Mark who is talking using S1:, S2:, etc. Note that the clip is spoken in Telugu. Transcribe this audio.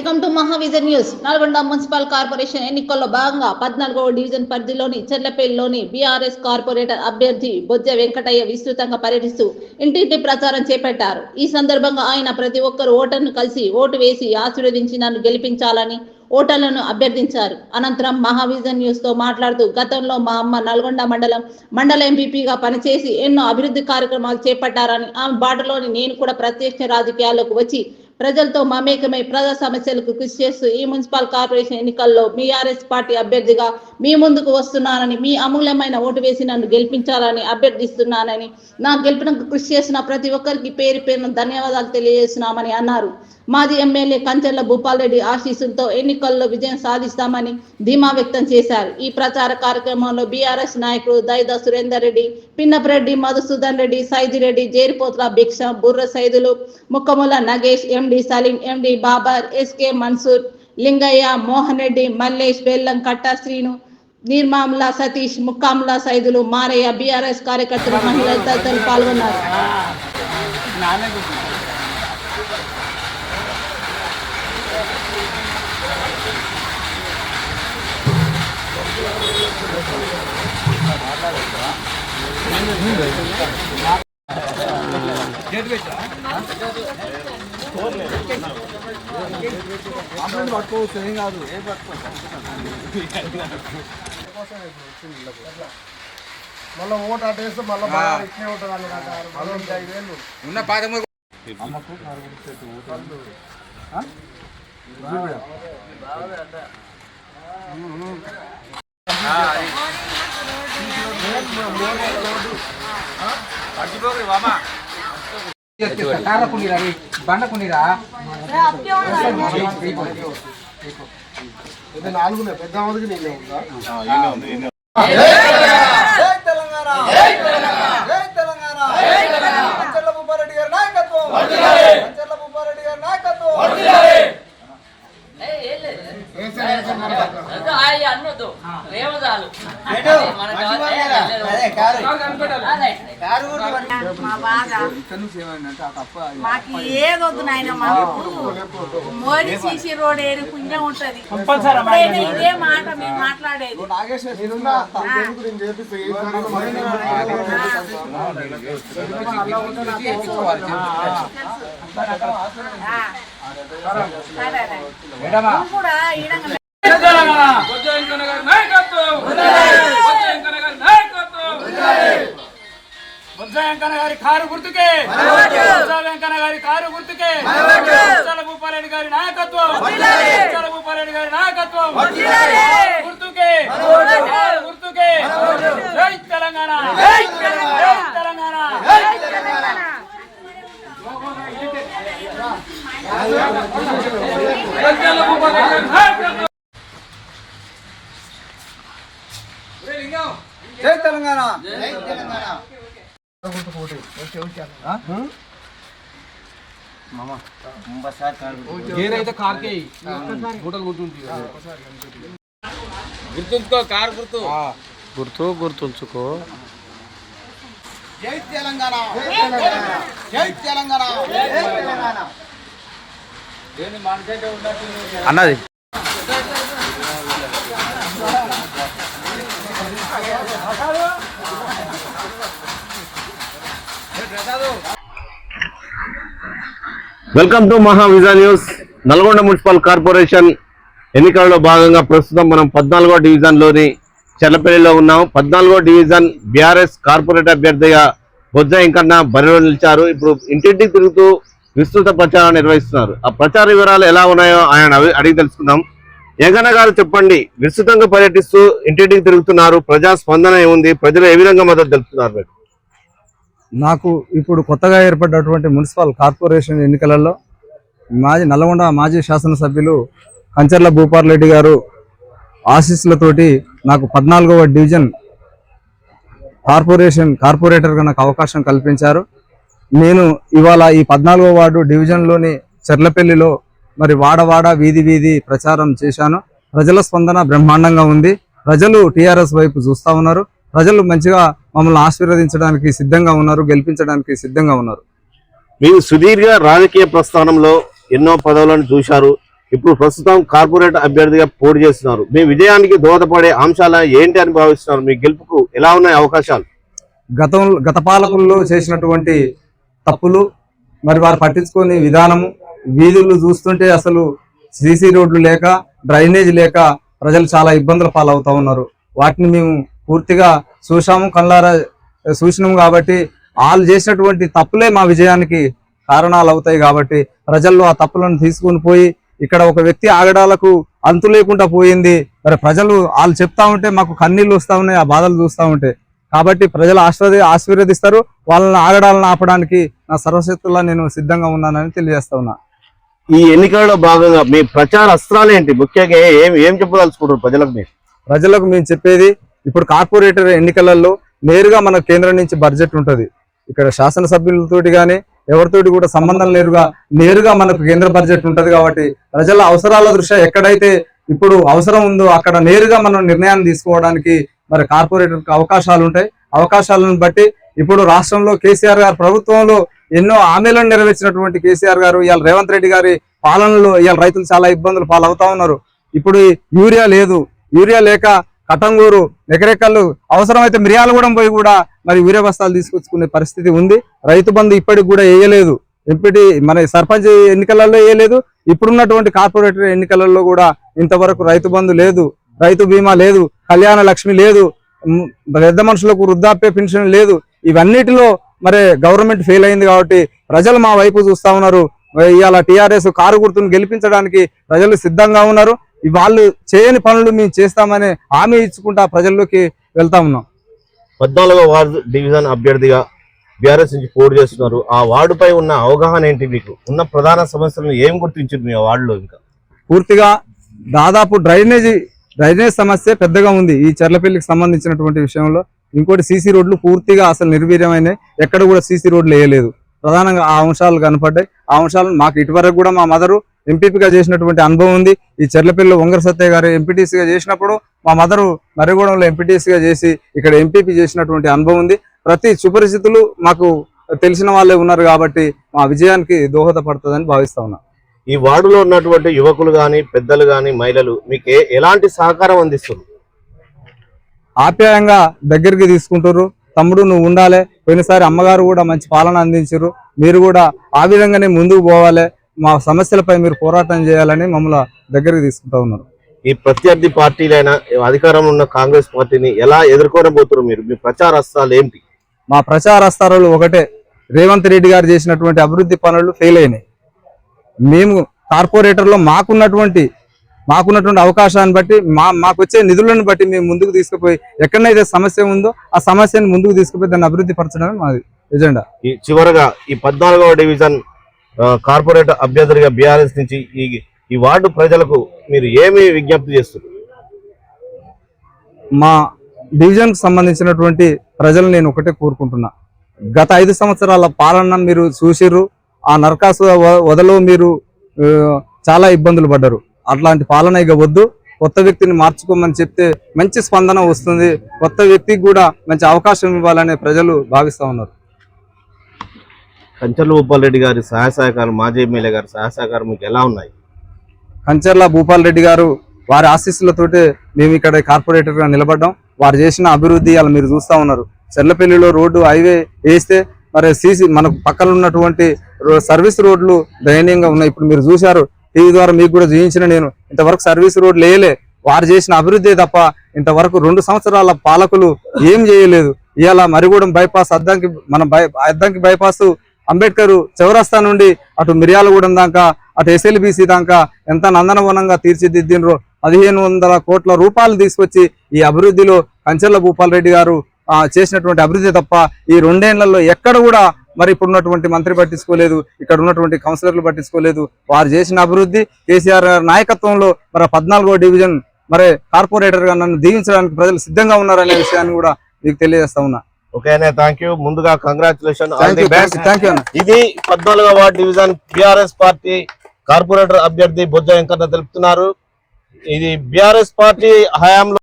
S1: Welcome to Mahavision news. Nalgonda municipal corporation ఎన్నికల్లో భాగంగా 14వ డివిజన్ పరిధిలోని చెర్లపల్లిలోని బీఆర్ఎస్ కార్పొరేటర్ అభ్యర్థి బొజ్జ వెంకటయ్య విస్తృతంగా పర్యటిస్తూ ఇంటింటి ప్రచారం చేపట్టారు. ఈ సందర్భంగా ఆయన ప్రతి ఒక్కరు ఓటర్ను కలిసి ఓటు వేసి ఆశీర్వదించి నన్ను గెలిపించాలని ఓటర్లను అభ్యర్థించారు. అనంతరం మహావిజన్ న్యూస్ తో మాట్లాడుతూ గతంలో మా అమ్మ నల్గొండ మండల ఎంపీపీగా పనిచేసి ఎన్నో అభివృద్ధి కార్యక్రమాలు చేపట్టారని, ఆమె బాటలోని నేను కూడా ప్రత్యక్ష రాజకీయాల్లోకి వచ్చి ప్రజలతో మమేకమై ప్రజా సమస్యలకు కృషి చేస్తూ ఈ మున్సిపల్ కార్పొరేషన్ ఎన్నికల్లో బీఆర్ఎస్ పార్టీ అభ్యర్థిగా మీ ముందుకు వస్తున్నానని, మీ అమూల్యమైన ఓటు వేసి నన్ను గెలిపించాలని అభ్యర్థిస్తున్నానని, నా గెలుపునకు కృషి చేసిన ప్రతి ఒక్కరికి పేరు పేరున ధన్యవాదాలు తెలియజేస్తున్నామని అన్నారు. మాజీ ఎమ్మెల్యే కంచెర్ల భూపాల్రెడ్డి ఆశీస్సులతో ఎన్నికల్లో విజయం సాధిస్తామని ధీమా వ్యక్తం చేశారు. ఈ ప్రచార కార్యక్రమంలో బీఆర్ఎస్ నాయకులు దైదా సురేందర్ రెడ్డి, పిన్నపరెడ్డి మధుసూదన్ రెడ్డి, సైదిరెడ్డి, జేరిపోతుల భిక్ష, బుర్ర సైదులు, ముక్కముల నగేష్, ఎండి సలీం, ఎండి బాబర్, ఎస్కే మన్సూర్, లింగయ్య, మోహన్ రెడ్డి, మల్లేష్, బెల్లం కట్ట, శ్రీను, నిర్మాముల సతీష్, ముక్కాముల సైదులు, మారయ్య, బీఆర్ఎస్ కార్యకర్తలు, మహిళలు తదితరులు పాల్గొన్నారు.
S2: మళ్ళీ ఓటు అటేస్తే మళ్ళీ బాగా ఇట్నే ఉంటుంది ఉన్న పాదము బండకుండిరా నాలుగు పెద్ద మందికి నీళ్ళే ఉందా? కంచెర్ల భూపారెడ్డి గారి నాయకత్వం, కంచెర్ల భూపారెడ్డి గారి నాయకత్వం.
S3: మాకు ఏదొద్దు నాయన, మాకు మోడీ సీసీ రోడ్ ఏరి పుణ్యం ఉంటది. ఇదే మాట మేము మాట్లాడేది. కూడా
S4: బొజ్జ వెంకన్న గారి కారు గుర్తుకే, వెంకన్న గారి కారు గుర్తుకే, భూపారెడ్డి గారి నాయకత్వం, భూపారెడ్డి గారి నాయకత్వం గుర్తుకే, గుర్తుకే. జై తెలంగాణ, జై తెలంగాణ.
S2: జై తెలంగాణ, జై తెలంగాణ.
S4: గుర్తుంచుకో, కారు గుర్తు
S5: గుర్తుంచుకో.
S2: జై తెలంగాణ, జై తెలంగాణ, జై తెలంగాణ.
S5: అన్నది welcome to Mahavision news. Nalgonda municipal corporation ఎన్నికలలో భాగంగా ప్రస్తుతం మనం 14వ డివిజన్లోని చెర్లపల్లిలో ఉన్నాం. 14వ డివిజన్ బీఆర్ఎస్ కార్పొరేటర్ అభ్యర్థిగా బొజ్జ వెంకన్న బరిలో నిలిచారు. ఇప్పుడు ఇంటింటికి తిరుగుతూ విస్తృత ప్రచారం నిర్వహిస్తున్నారు. ఆ ప్రచార వివరాలు ఎలా ఉన్నాయో ఆయన అడిగి తెలుసుకుందాం. వెంకన్న గారు చెప్పండి, విస్తృతంగా పర్యటిస్తూ ఇంటింటికి తిరుగుతున్నారు, ప్రజా స్పందన ఏముంది, ప్రజలు ఏ విధంగా మద్దతు తెలుపుతున్నారు?
S6: నాకు ఇప్పుడు కొత్తగా ఏర్పడినటువంటి మున్సిపల్ కార్పొరేషన్ ఎన్నికలలో నల్గొండ మాజీ శాసనసభ్యులు కంచెర్ల భూపాల్రెడ్డి గారు ఆశీస్సులతోటి నాకు 14వ డివిజన్ కార్పొరేటర్గా నాకు అవకాశం కల్పించారు. నేను ఇవాళ ఈ 14వ వార్డు డివిజన్లోని చెర్లపల్లిలో మరి వాడవాడ వీధి వీధి ప్రచారం చేశాను. ప్రజల స్పందన బ్రహ్మాండంగా ఉంది. ప్రజలు టీఆర్ఎస్ వైపు చూస్తా ఉన్నారు. ప్రజలు మంచిగా మమ్మల్ని ఆశీర్వదించడానికి సిద్ధంగా ఉన్నారు, గెలిపించడానికి సిద్ధంగా ఉన్నారు.
S5: మీరు సుదీర్ఘ రాజకీయ ప్రస్థానంలో ఎన్నో పదవులను చూశారు. ఇప్పుడు ప్రస్తుతం కార్పొరేట్ అభ్యర్థిగా పోటీ చేస్తున్నారు. మీ విజయానికి దోహదపడే అంశాలు ఏంటి అని భావిస్తున్నారు? మీ గెలుపుకు ఎలా ఉన్నాయి అవకాశాలు?
S6: గత పాలకుల్లో చేసినటువంటి తప్పులు, మరి వారు పట్టించుకునే విధానము, వీధులు చూస్తుంటే అసలు సీసీ రోడ్లు లేక, డ్రైనేజ్ లేక ప్రజలు చాలా ఇబ్బందుల పాలవుతా ఉన్నారు. వాటిని మేము పూర్తిగా చూసాము, కళ్ళారా చూసినాము. కాబట్టి వాళ్ళు చేసినటువంటి తప్పులే మా విజయానికి కారణాలు అవుతాయి. కాబట్టి ప్రజల్లో ఆ తప్పులను తీసుకుని పోయి ఇక్కడ ఒక వ్యక్తి ఆగడాలకు అంతు లేకుండా పోయింది. మరి ప్రజలు వాళ్ళు చెప్తా ఉంటే మాకు కన్నీళ్ళు వస్తా ఉన్నాయి, ఆ బాధలు చూస్తూ ఉంటే. కాబట్టి ప్రజలు ఆశీర్వదిస్తారు. వాళ్ళని ఆగడాలను ఆపడానికి నా సర్వశక్తులా నేను సిద్ధంగా ఉన్నానని తెలియజేస్తా ఉన్నా.
S5: ఈ ఎన్నికల్లో భాగంగా మీ ప్రచార అస్త్రాలు ఏంటి? ముఖ్యంగా ఏం చెప్పదలుచుకుంటారు
S6: ప్రజలకు మేము చెప్పేది, ఇప్పుడు కార్పొరేటర్ ఎన్నికలలో నేరుగా మన కేంద్రం నుంచి బడ్జెట్ ఉంటుంది. ఇక్కడ శాసనసభ్యులతోటి కానీ ఎవరితోటి కూడా సంబంధం నేరుగా మనకు కేంద్ర బడ్జెట్ ఉంటది. కాబట్టి ప్రజల అవసరాల దృష్ట్యా ఎక్కడైతే ఇప్పుడు అవసరం ఉందో అక్కడ నేరుగా మనం నిర్ణయాన్ని తీసుకోవడానికి మరి కార్పొరేటర్కి అవకాశాలు ఉంటాయి. అవకాశాలను బట్టి ఇప్పుడు రాష్ట్రంలో కేసీఆర్ గారి ప్రభుత్వంలో ఎన్నో హామీలను నెరవేర్చినటువంటి కేసీఆర్ గారు ఇవాళ రేవంత్ రెడ్డి గారి పాలనలో ఇవాళ రైతులు చాలా ఇబ్బందులు పాలవుతా ఉన్నారు. ఇప్పుడు యూరియా లేదు, యూరియా లేక కటంగూరు, ఎకరెక్కలు, అవసరమైతే మిర్యాలగూడెం పోయి కూడా మరి యూరియా బస్తాలు తీసుకొచ్చుకునే పరిస్థితి ఉంది. రైతు బంధు ఇప్పటికి కూడా వేయలేదు. మన సర్పంచ్ ఎన్నికలలో వేయలేదు. ఇప్పుడున్నటువంటి కార్పొరేటర్ ఎన్నికలలో కూడా ఇంతవరకు రైతు బంధు లేదు, రైతు బీమా లేదు, కళ్యాణ లక్ష్మి లేదు, పెద్ద మనుషులకు వృద్ధాప్య పెన్షన్ లేదు. ఇవన్నిటిలో మరి గవర్నమెంట్ ఫెయిల్ అయింది. కాబట్టి ప్రజలు మా వైపు చూస్తా ఉన్నారు. ఇవాళ టీఆర్ఎస్ కారు గుర్తును గెలిపించడానికి ప్రజలు సిద్ధంగా ఉన్నారు. వాళ్ళు చేయని పనులు మేము చేస్తామని హామీ ఇచ్చుకుంటా ప్రజల్లోకి వెళ్తా ఉన్నాం.
S5: 14వ వార్డు డివిజన్ అభ్యర్థిగా బీఆర్ఎస్ నుంచి పోటీ చేస్తున్నారు. ఆ వార్డుపై ఉన్న అవగాహన ఏంటి? మీకు ఉన్న ప్రధాన సమస్యలను ఏం గుర్తించారు మీ వార్డులో? ఇంకా పూర్తిగా
S6: దాదాపు డ్రైనేజ్ సమస్య పెద్దగా ఉంది ఈ చెర్లపల్లికి సంబంధించినటువంటి విషయంలో. ఇంకోటి సీసీ రోడ్లు పూర్తిగా అసలు నిర్వీర్యమైనాయి. ఎక్కడ కూడా సీసీ రోడ్లు వేయలేదు. ప్రధానంగా ఆ అంశాలు కనపడ్డాయి. ఆ అంశాలను మాకు ఇటువరకు కూడా మా మదరు ఎంపీపీగా చేసినటువంటి అనుభవం ఉంది. ఈ చెర్లపల్లిలో వంగర సత్య గారు ఎంపీటీసీగా చేసినప్పుడు మా మదరు మర్రిగూడెంలో ఎంపీటీసీగా చేసి ఇక్కడ ఎంపీపీ చేసినటువంటి అనుభవం ఉంది. ప్రతి సుపరిస్థితులు మాకు తెలిసిన వాళ్ళే ఉన్నారు. కాబట్టి మా విజయానికి దోహదపడుతుందని భావిస్తా ఉన్నా.
S5: ఈ వార్డులో ఉన్నటువంటి యువకులు కానీ పెద్దలు కానీ మహిళలు మీకు ఎలాంటి సహకారం అందిస్తారు?
S6: ఆప్యాయంగా దగ్గరికి తీసుకుంటారు. తమ్ముడు నువ్వు ఉండాలి, పోయినసారి అమ్మగారు కూడా మంచి పాలన అందించారు, మీరు కూడా ఆ విధంగానే ముందుకు పోవాలి, మా సమస్యలపై మీరు పోరాటం చేయాలని మమ్మల్ని దగ్గరికి తీసుకుంటా ఉన్నారు.
S5: ఈ ప్రత్యర్థి పార్టీలైన అధికారంలో ఉన్న కాంగ్రెస్ పార్టీని ఎలా ఎదుర్కోనబోతున్నారు మీరు? మీ ప్రచార అస్త్రాలు ఏంటి?
S6: మా ప్రచార అస్త్రాలు ఒకటే, రేవంత్ రెడ్డి గారు చేసినటువంటి అభివృద్ధి పనులు ఫెయిల్ అయినాయి. మేము కార్పొరేటర్లో మాకున్నటువంటి అవకాశాన్ని బట్టి మాకు వచ్చే నిధులను బట్టి మేము ముందుకు తీసుకుపోయి ఎక్కడైతే సమస్య ఉందో ఆ సమస్యను ముందుకు తీసుకుపోయి దాన్ని అభివృద్ధి పరచడమే మాది ఎజెండా.
S5: చివరగా ఈ 14వ డివిజన్ కార్పొరేటర్ అభ్యర్థిగా బీఆర్ఎస్ నుంచి ఈ వార్డు ప్రజలకు మీరు ఏమి విజ్ఞప్తి చేస్తారు?
S6: మా డివిజన్ కు సంబంధించినటువంటి ప్రజలు నేను ఒకటే కోరుకుంటున్నా, గత 5 సంవత్సరాల పాలన మీరు చూసిర్రు. ఆ నరకాసు వదలో మీరు చాలా ఇబ్బందులు పడ్డారు. అట్లాంటి పాలన ఇక వద్దు. కొత్త వ్యక్తిని మార్చుకోమని చెప్తే మంచి స్పందన వస్తుంది. కొత్త వ్యక్తికి కూడా మంచి అవకాశం ఇవ్వాలని ప్రజలు భావిస్తా ఉన్నారు.
S5: కంచర్ల భూపాల్ రెడ్డి గారి సహాయ సహకారం, మాజీ ఎమ్మెల్యే గారి సహాయ సహకారం మీకు ఎలా ఉన్నాయి?
S6: కంచర్ల భూపాల్ రెడ్డి గారు వారి ఆశీస్సులతోటే మేము ఇక్కడ కార్పొరేటర్ గా నిలబడ్డాం. వారు చేసిన అభివృద్ధి అలా మీరు చూస్తా ఉన్నారు. చెర్లపల్లిలో రోడ్డు హైవే వేస్తే మరి సీసీ మనకు పక్కన ఉన్నటువంటి సర్వీస్ రోడ్లు దయనీయంగా ఉన్నాయి. ఇప్పుడు మీరు చూశారు, టీవీ ద్వారా మీకు కూడా చూపించిన. నేను ఇంతవరకు సర్వీస్ రోడ్లు వేయలే. వారు చేసిన అభివృద్ధి తప్ప ఇంతవరకు 2 సంవత్సరాల పాలకులు ఏం చేయలేదు. ఇవాళ మరిగూడెం బైపాస్ అద్దంకి బైపాస్ అంబేద్కర్ చౌరస్తా నుండి అటు మిర్యాలగూడెం దాకా, అటు ఎస్ఎల్బిసి దాకా ఎంత నందనవనంగా తీర్చిదిద్దినరో 1500 కోట్ల రూపాయలు తీసుకొచ్చి ఈ అభివృద్ధిలో కంచర్ల భూపాల్ రెడ్డి గారు చేసినటువంటి అభివృద్ధి తప్ప ఈ 2 ఏళ్లలో ఎక్కడ కూడా మరి ఇప్పుడున్నటువంటి మంత్రి పట్టించుకోలేదు, ఇక్కడ ఉన్నటువంటి కౌన్సిలర్లు పట్టించుకోలేదు. వారు చేసిన అభివృద్ధి కేసీఆర్ గారి నాయకత్వంలో మరి 14వ డివిజన్ మరి కార్పొరేటర్ గా నన్ను దీవించడానికి ప్రజలు సిద్ధంగా ఉన్నారనే విషయాన్ని కూడా మీకు తెలియజేస్తా ఉన్నా.
S5: ఓకేనే, థ్యాంక్ యూ. ముందుగా కంగ్రాచులేషన్.
S6: Thank you.
S5: ఇది 14వ ward division BRS party corporator అభ్యర్థి బొజ్జ వెంకన్న తెలుపుతున్నారు. ఇది బీఆర్ఎస్ పార్టీ హయాంలో